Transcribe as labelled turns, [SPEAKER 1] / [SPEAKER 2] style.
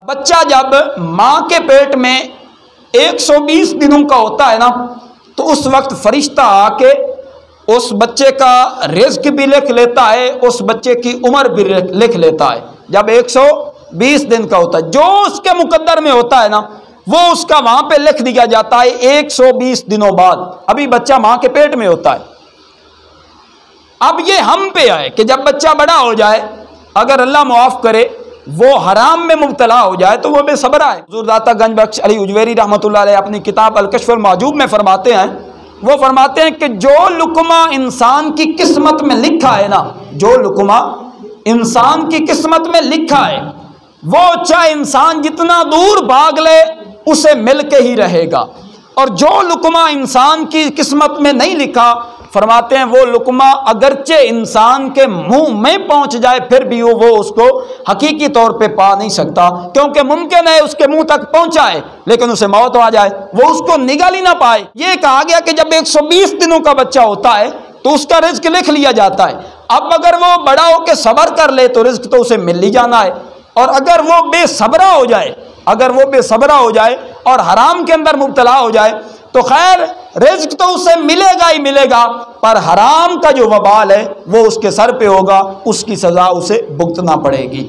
[SPEAKER 1] بچہ جب ماں کے پیٹ میں 120 دنوں کا ہوتا ہے نا، تو اس وقت فرشتہ آ کے اس بچے کا رزق بھی لکھ لیتا ہے، اس بچے کی عمر بھی لکھ لیتا ہے۔ جب 120 دن کا ہوتا ہے، جو اس کے مقدر میں ہوتا ہے نا، وہ اس کا وہاں پہ لکھ دیا جاتا ہے 120 دنوں بعد۔ ابھی بچہ ماں کے پیٹ میں ہوتا ہے۔ اب یہ ہم پہ آئے کہ جب بچہ بڑا ہو جائے، اگر اللہ معاف کرے وہ حرام میں مبتلا ہو جائے تو وہ بے صبر ہے۔ حضور داتا گنج بخش علی اجویری رحمۃ اللہ علیہ اپنی کتاب الکشف المحجوب میں فرماتے ہیں، وہ فرماتے ہیں کہ جو لقمہ انسان کی قسمت میں لکھا ہے نا، جو لقمہ انسان کی قسمت میں لکھا ہے، وہ چاہے انسان جتنا دور بھاگ لے اسے مل کے ہی رہے گا، اور جو لقمہ انسان کی قسمت میں نہیں لکھا، فرماتے ہیں وہ لقمہ اگرچہ انسان کے منہ میں پہنچ جائے پھر بھی وہ اس کو حقیقی طور پہ پا نہیں سکتا، کیونکہ ممکن ہے اس کے منہ تک پہنچا ہے لیکن اسے موت آ جائے، وہ اس کو نگل ہی نہ پائے۔ یہ کہا گیا کہ جب 120 دنوں کا بچہ ہوتا ہے تو اس کا رزق لکھ لیا جاتا ہے۔ اب اگر وہ بڑا ہو کے صبر کر لے تو رزق تو اسے مل ہی جانا ہے، اور اگر وہ بے صبرہ ہو جائے، اگر وہ بے صبرہ ہو جائے اور حرام کے اندر مبتلا ہو جائے تو خیر رزق تو اسے ملے گا ہی ملے گا، پر حرام کا جو وبال ہے وہ اس کے سر پہ ہوگا، اس کی سزا اسے بھگتنا پڑے گی۔